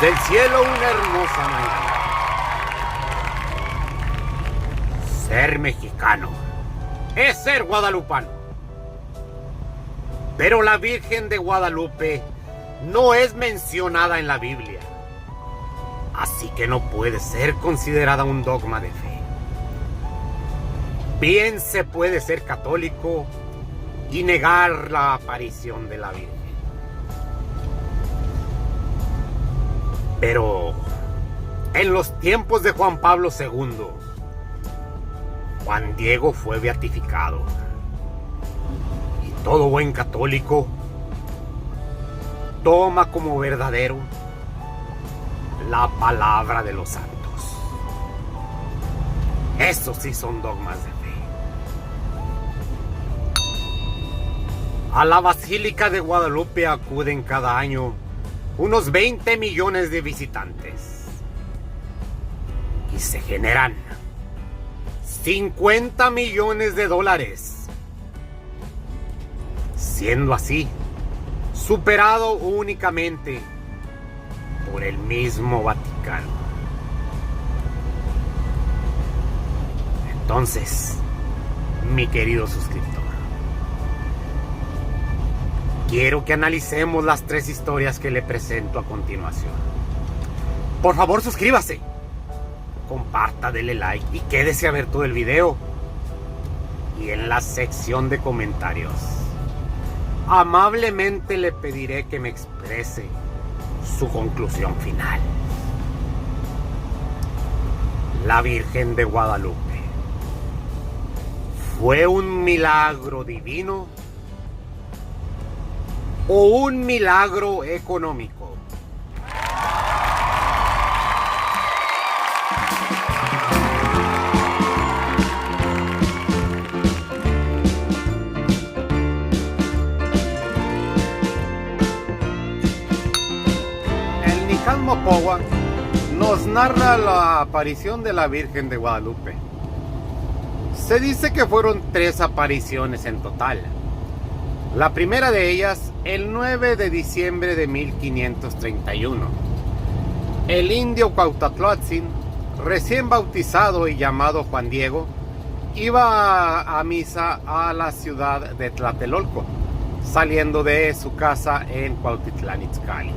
Desde el cielo una hermosa mañana. Ser mexicano es ser guadalupano. Pero la Virgen de Guadalupe no es mencionada en la Biblia. Así que no puede ser considerada un dogma de fe. Bien se puede ser católico y negar la aparición de la Virgen. Pero en los tiempos de Juan Pablo II, Juan Diego fue beatificado. Y todo buen católico toma como verdadero la palabra de los santos. Esos sí son dogmas de fe. A la Basílica de Guadalupe acuden cada año unos 20 millones de visitantes. Y se generan 50 millones de dólares. Siendo así, superado únicamente por el mismo Vaticano. Entonces, mi querido suscriptor, quiero que analicemos las 3 historias que le presento a continuación. Por favor, suscríbase, comparta, dele like y quédese a ver todo el video. Y en la sección de comentarios, amablemente le pediré que me exprese su conclusión final. La Virgen de Guadalupe ¿fue un milagro divino o un milagro económico? El Nican Mopohua nos narra la aparición de la Virgen de Guadalupe. Se dice que fueron 3 apariciones en total. La primera de ellas, el 9 de diciembre de 1531. El indio Cuauhtémoc, recién bautizado y llamado Juan Diego, iba a misa a la ciudad de Tlatelolco, saliendo de su casa en Cuautitlán Izcalli.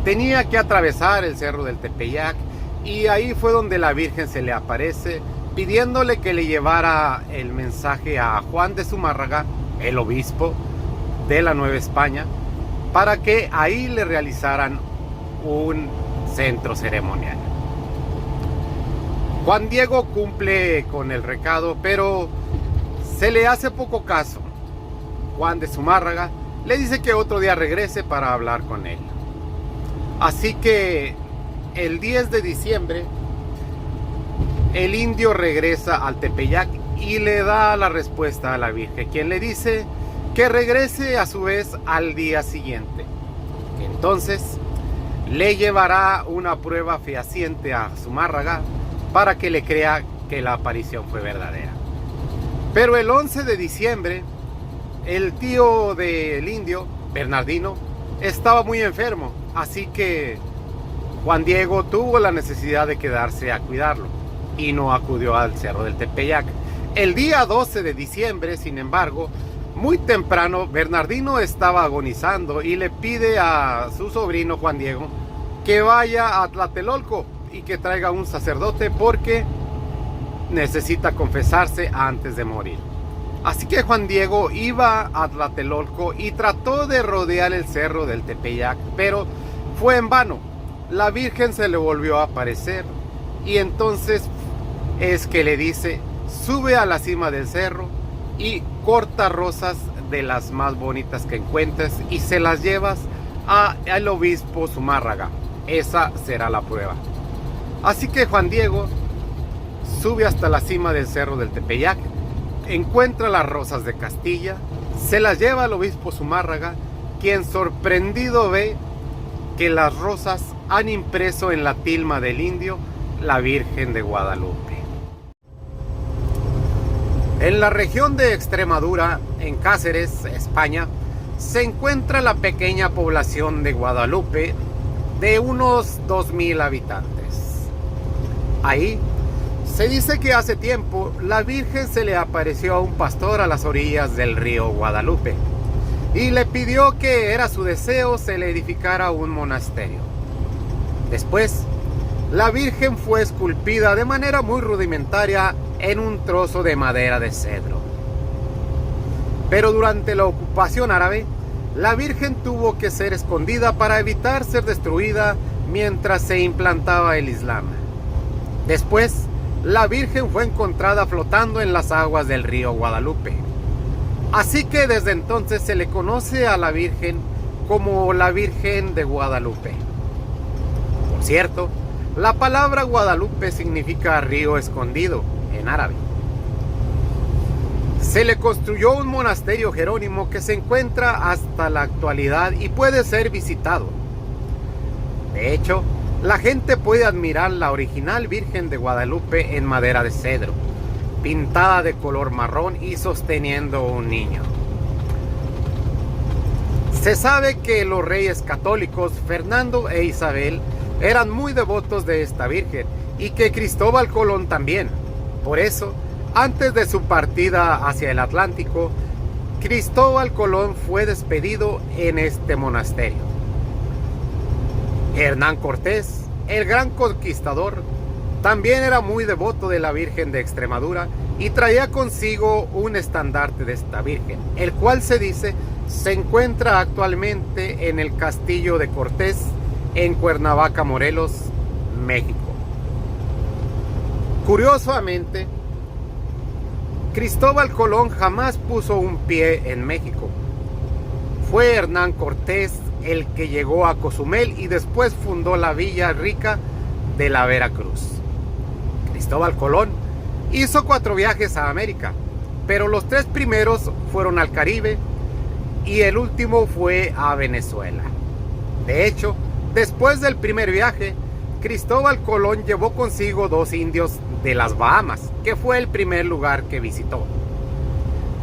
Tenía que atravesar el cerro del Tepeyac y ahí fue donde la Virgen se le aparece, pidiéndole que le llevara el mensaje a Juan de Zumárraga, el obispo de la Nueva España, para que ahí le realizaran un centro ceremonial. Juan Diego cumple con el recado, pero se le hace poco caso. Juan de Zumárraga le dice que otro día regrese para hablar con él. Así que el 10 de diciembre el indio regresa al Tepeyac y le da la respuesta a la Virgen, quien le dice que regrese a su vez al día siguiente. Entonces le llevará una prueba fehaciente a Zumárraga para que le crea que la aparición fue verdadera. Pero el 11 de diciembre, el tío del indio, Bernardino, estaba muy enfermo, así que Juan Diego tuvo la necesidad de quedarse a cuidarlo y no acudió al cerro del Tepeyac. El día 12 de diciembre, sin embargo, muy temprano, Bernardino estaba agonizando y le pide a su sobrino Juan Diego que vaya a Tlatelolco y que traiga un sacerdote porque necesita confesarse antes de morir. Así que Juan Diego iba a Tlatelolco y trató de rodear el cerro del Tepeyac, pero fue en vano. La Virgen se le volvió a aparecer y entonces es que le dice: sube a la cima del cerro y corta rosas de las más bonitas que encuentres y se las llevas al obispo Zumárraga. Esa será la prueba. Así que Juan Diego sube hasta la cima del cerro del Tepeyac, encuentra las rosas de Castilla, se las lleva al obispo Zumárraga, quien sorprendido ve que las rosas han impreso en la tilma del indio la Virgen de Guadalupe. En la región de Extremadura, en Cáceres, España, se encuentra la pequeña población de Guadalupe, de unos 2000 habitantes. Ahí se dice que hace tiempo la Virgen se le apareció a un pastor a las orillas del río Guadalupe y le pidió que era su deseo se le edificara un monasterio. Después, la Virgen fue esculpida de manera muy rudimentaria en un trozo de madera de cedro. Pero durante la ocupación árabe, la Virgen tuvo que ser escondida para evitar ser destruida mientras se implantaba el Islam. Después, la Virgen fue encontrada flotando en las aguas del río Guadalupe. Así que desde entonces se le conoce a la Virgen como la Virgen de Guadalupe. Por cierto, la palabra Guadalupe significa río escondido en árabe. Se le construyó un monasterio jerónimo que se encuentra hasta la actualidad y puede ser visitado. De hecho, la gente puede admirar la original Virgen de Guadalupe en madera de cedro, pintada de color marrón y sosteniendo un niño. Se sabe que los reyes católicos Fernando e Isabel eran muy devotos de esta Virgen y que Cristóbal Colón también. Por eso, antes de su partida hacia el Atlántico, Cristóbal Colón fue despedido en este monasterio. Hernán Cortés, el gran conquistador, también era muy devoto de la Virgen de Extremadura y traía consigo un estandarte de esta Virgen, el cual se dice se encuentra actualmente en el Castillo de Cortés, en Cuernavaca, Morelos, México. Curiosamente, Cristóbal Colón jamás puso un pie en México. Fue Hernán Cortés el que llegó a Cozumel y después fundó la Villa Rica de la Veracruz. Cristóbal Colón hizo 4 viajes a América, pero los 3 primeros fueron al Caribe y el último fue a Venezuela. De hecho, después del primer viaje, Cristóbal Colón llevó consigo 2 indios de las Bahamas, que fue el primer lugar que visitó.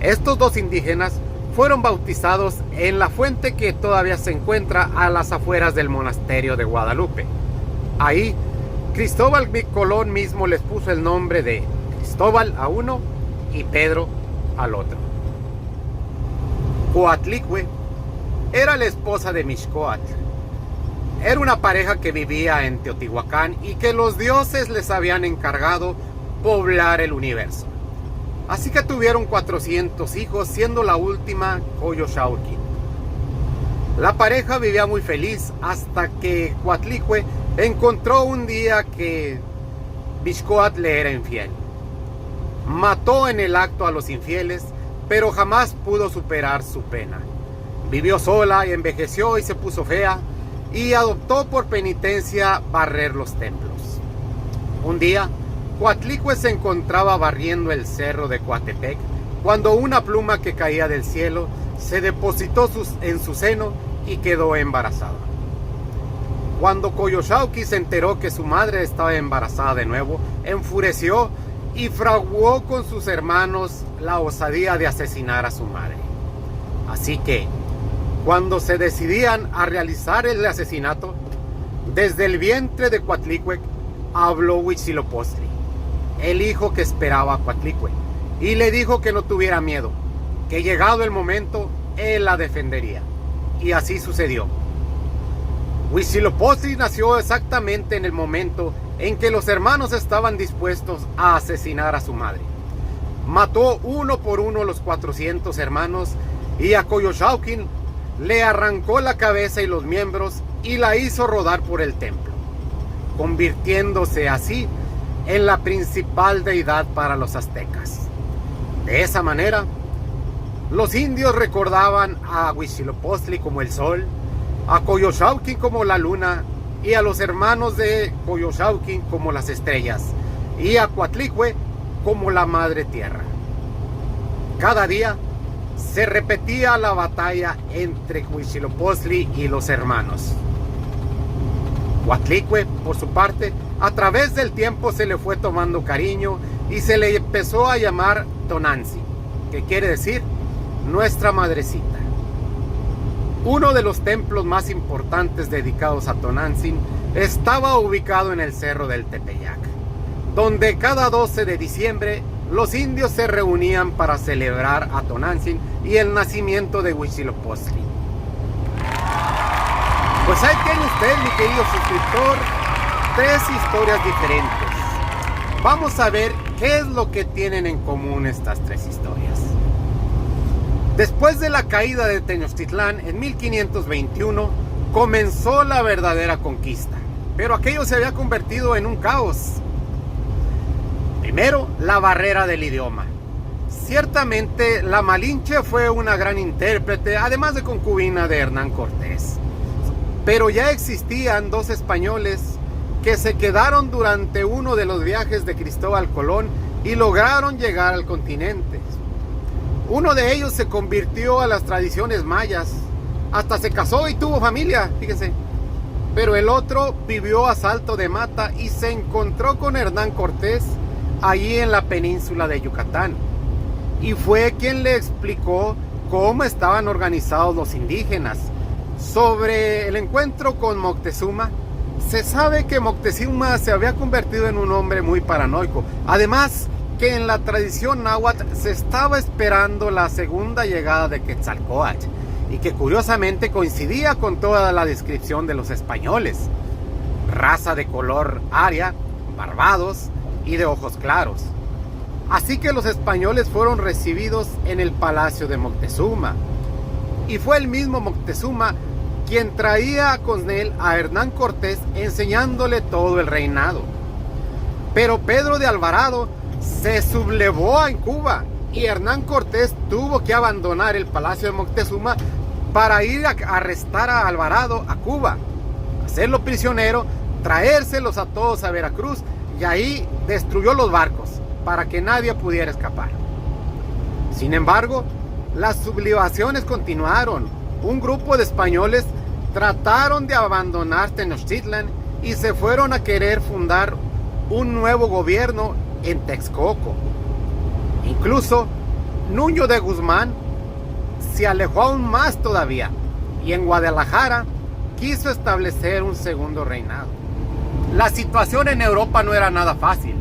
Estos 2 indígenas fueron bautizados en la fuente que todavía se encuentra a las afueras del monasterio de Guadalupe. Ahí, Cristóbal Colón mismo les puso el nombre de Cristóbal a uno y Pedro al otro. Coatlicue era la esposa de Mixcoatl. Era una pareja que vivía en Teotihuacán y que los dioses les habían encargado poblar el universo. Así que tuvieron 400 hijos, siendo la última Coyolxauhqui. La pareja vivía muy feliz hasta que Coatlicue encontró un día que Mixcoatl le era infiel. Mató en el acto a los infieles, pero jamás pudo superar su pena. Vivió sola y envejeció y se puso fea, y adoptó por penitencia barrer los templos. Un día, Coatlicue se encontraba barriendo el cerro de Coatepec cuando una pluma que caía del cielo se depositó en su seno y quedó embarazada. Cuando Coyolxauhqui se enteró que su madre estaba embarazada de nuevo, enfureció y fraguó con sus hermanos la osadía de asesinar a su madre. Así que, cuando se decidían a realizar el asesinato, desde el vientre de Coatlicue habló Huitzilopochtli, el hijo que esperaba a Coatlicue, y le dijo que no tuviera miedo, que llegado el momento, él la defendería. Y así sucedió. Huitzilopochtli nació exactamente en el momento en que los hermanos estaban dispuestos a asesinar a su madre. Mató uno por uno los 400 hermanos y a Coyolxauhqui le arrancó la cabeza y los miembros y la hizo rodar por el templo, convirtiéndose así en la principal deidad para los aztecas. De esa manera, los indios recordaban a Huitzilopochtli como el sol, a Coyolxauhqui como la luna y a los hermanos de Coyolxauhqui como las estrellas y a Coatlicue como la madre tierra. Cada día se repetía la batalla entre Huitzilopochtli y los hermanos. Coatlicue, por su parte, a través del tiempo se le fue tomando cariño y se le empezó a llamar Tonanzi, que quiere decir nuestra madrecita. Uno de los templos más importantes dedicados a Tonantzin estaba ubicado en el cerro del Tepeyac, donde cada 12 de diciembre los indios se reunían para celebrar a Tonantzin y el nacimiento de Huitzilopochtli. Pues ahí tiene usted, mi querido suscriptor, 3 historias diferentes. Vamos a ver qué es lo que tienen en común estas 3 historias. Después de la caída de Tenochtitlán en 1521, comenzó la verdadera conquista, pero aquello se había convertido en un caos. Primero, la barrera del idioma. Ciertamente, la Malinche fue una gran intérprete, además de concubina de Hernán Cortés. Pero ya existían 2 españoles que se quedaron durante uno de los viajes de Cristóbal Colón y lograron llegar al continente. Uno de ellos se convirtió a las tradiciones mayas, hasta se casó y tuvo familia, fíjense. Pero el otro vivió a salto de mata y se encontró con Hernán Cortés allí en la península de Yucatán. Y fue quien le explicó cómo estaban organizados los indígenas. Sobre el encuentro con Moctezuma, se sabe que Moctezuma se había convertido en un hombre muy paranoico. Además, que en la tradición náhuatl se estaba esperando la segunda llegada de Quetzalcóatl, y que curiosamente coincidía con toda la descripción de los españoles: raza de color aria, barbados y de ojos claros. Así que los españoles fueron recibidos en el palacio de Moctezuma, y fue el mismo Moctezuma quien traía con él a Hernán Cortés, enseñándole todo el reinado. Pero Pedro de Alvarado se sublevó en Cuba y Hernán Cortés tuvo que abandonar el palacio de Moctezuma para ir a arrestar a Alvarado a Cuba, hacerlo prisionero, traérselos a todos a Veracruz, y ahí destruyó los barcos para que nadie pudiera escapar. Sin embargo, las sublevaciones continuaron. Un grupo de españoles trataron de abandonar Tenochtitlan y se fueron a querer fundar un nuevo gobierno en Texcoco. Incluso Nuño de Guzmán se alejó aún más todavía y en Guadalajara quiso establecer un segundo reinado. La situación en Europa no era nada fácil.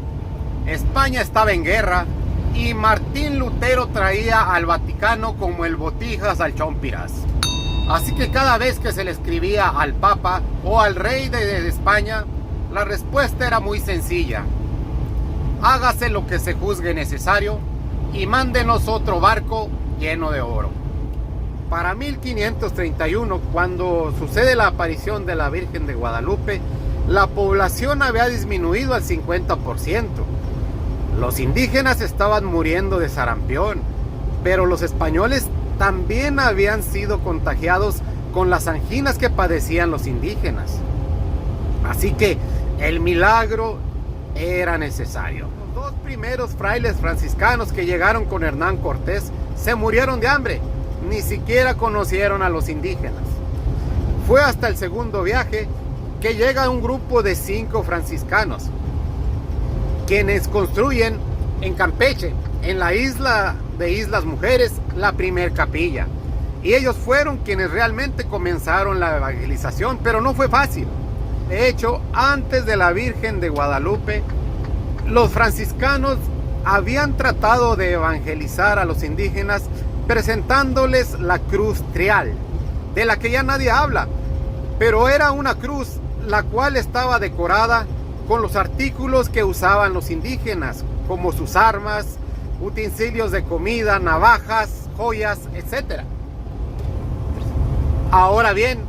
España estaba en guerra y Martín Lutero traía al Vaticano como el botijas al chompiras. Así que cada vez que se le escribía al Papa o al rey de España, la respuesta era muy sencilla: hágase lo que se juzgue necesario y mándenos otro barco lleno de oro. Para 1531, cuando sucede la aparición de la Virgen de Guadalupe, la población había disminuido al 50%. Los indígenas estaban muriendo de sarampión, pero los españoles también habían sido contagiados con las anginas que padecían los indígenas. Así que el milagro era necesario. Los 2 primeros frailes franciscanos que llegaron con Hernán Cortés se murieron de hambre, ni siquiera conocieron a los indígenas. Fue hasta el segundo viaje que llega un grupo de 5 franciscanos, quienes construyen en Campeche, en la isla de Islas Mujeres, la primer capilla. Y ellos fueron quienes realmente comenzaron la evangelización, pero no fue fácil. De hecho, antes de la Virgen de Guadalupe, los franciscanos habían tratado de evangelizar a los indígenas presentándoles la cruz trial, de la que ya nadie habla, pero era una cruz la cual estaba decorada con los artículos que usaban los indígenas, como sus armas, utensilios de comida, navajas, joyas, etc. Ahora bien,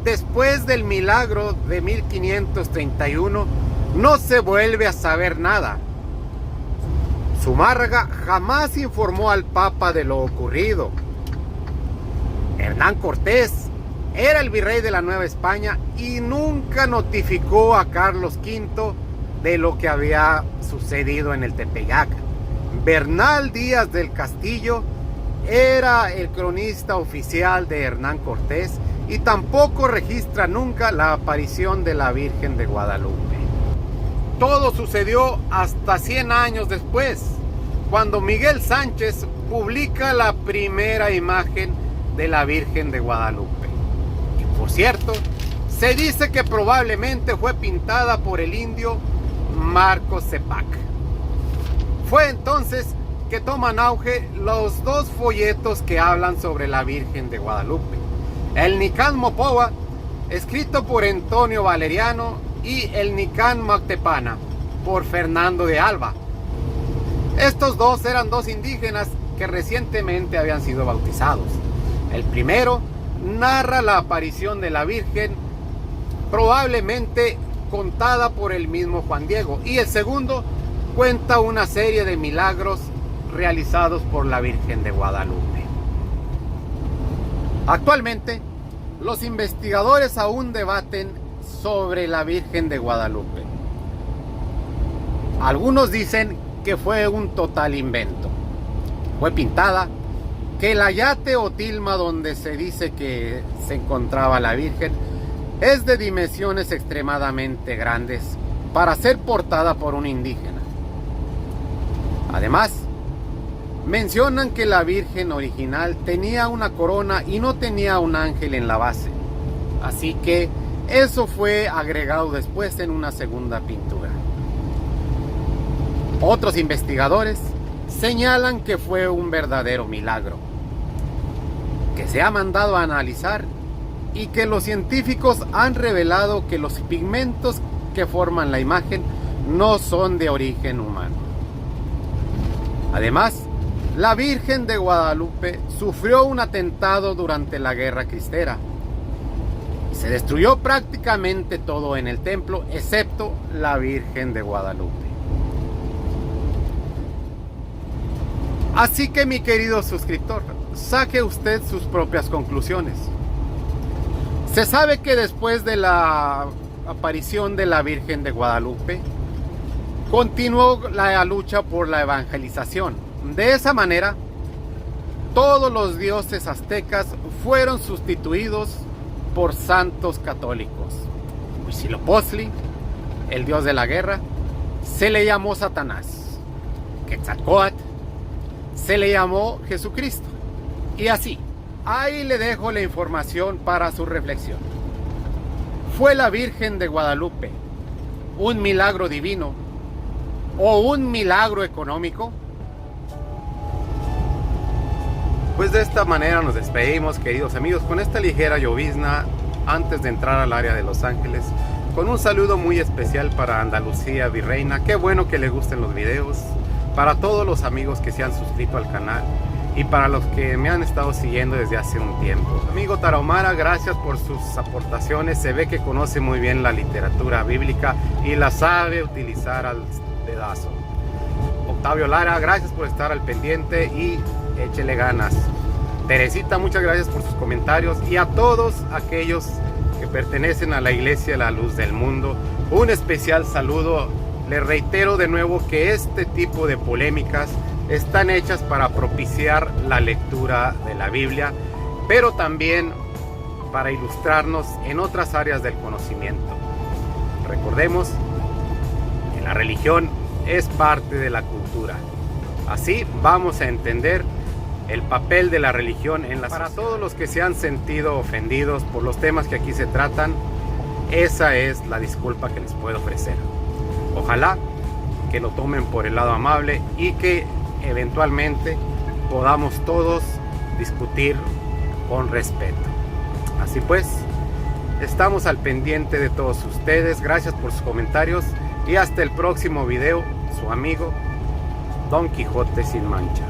después del milagro de 1531, no se vuelve a saber nada. Zumárraga jamás informó al Papa de lo ocurrido. Hernán Cortés era el virrey de la Nueva España y nunca notificó a Carlos V de lo que había sucedido en el Tepeyac. Bernal Díaz del Castillo era el cronista oficial de Hernán Cortés y tampoco registra nunca la aparición de la Virgen de Guadalupe. Todo sucedió hasta 100 años después, cuando Miguel Sánchez publica la primera imagen de la Virgen de Guadalupe. cierto, se dice que probablemente fue pintada por el indio Marco Cépac. Fue entonces que toman auge los dos folletos que hablan sobre la Virgen de Guadalupe: el Nicán Mopowa, escrito por Antonio Valeriano, y el Nicán Moctepana, por Fernando de Alba. Estos dos eran dos indígenas que recientemente habían sido bautizados. El primero narra la aparición de la Virgen, probablemente contada por el mismo Juan Diego, y el segundo cuenta una serie de milagros realizados por la Virgen de Guadalupe. Actualmente, los investigadores aún debaten sobre la Virgen de Guadalupe. Algunos dicen que fue un total invento. Fue pintada, que el ayate o tilma donde se dice que se encontraba la Virgen es de dimensiones extremadamente grandes para ser portada por un indígena. Además, mencionan que la Virgen original tenía una corona y no tenía un ángel en la base. Así que eso fue agregado después en una segunda pintura. Otros investigadores señalan que fue un verdadero milagro, que se ha mandado a analizar y que los científicos han revelado que los pigmentos que forman la imagen no son de origen humano. Además, la Virgen de Guadalupe sufrió un atentado durante la Guerra Cristera. Se destruyó prácticamente todo en el templo, excepto la Virgen de Guadalupe. Así que, mi querido suscriptor, saque usted sus propias conclusiones. Se sabe que después de la aparición de la Virgen de Guadalupe, continuó la lucha por la evangelización. De esa manera, todos los dioses aztecas fueron sustituidos por santos católicos. Huitzilopochtli, el dios de la guerra, se le llamó Satanás. Quetzalcóatl se le llamó Jesucristo. Y así, ahí le dejo la información para su reflexión. ¿Fue la Virgen de Guadalupe un milagro divino o un milagro económico? Pues de esta manera nos despedimos, queridos amigos, con esta ligera llovizna antes de entrar al área de Los Ángeles, con un saludo muy especial para Andalucía Virreina. Qué bueno que les gusten los videos, para todos los amigos que se han suscrito al canal y para los que me han estado siguiendo desde hace un tiempo. Amigo Tarahumara, gracias por sus aportaciones. Se ve que conoce muy bien la literatura bíblica y la sabe utilizar al dedazo. Octavio Lara, gracias por estar al pendiente y échele ganas. Teresita, muchas gracias por sus comentarios, y a todos aquellos que pertenecen a la Iglesia La Luz del Mundo, un especial saludo. Les reitero de nuevo que este tipo de polémicas están hechas para propiciar la lectura de la Biblia, pero también para ilustrarnos en otras áreas del conocimiento. Recordemos que la religión es parte de la cultura. Así vamos a entender el papel de la religión en la sociedad. Para todos los que se han sentido ofendidos por los temas que aquí se tratan, esa es la disculpa que les puedo ofrecer. Ojalá que lo tomen por el lado amable y que eventualmente podamos todos discutir con respeto. Así pues, estamos al pendiente de todos ustedes. Gracias por sus comentarios y hasta el próximo video. Su amigo Don Quijote sin Mancha.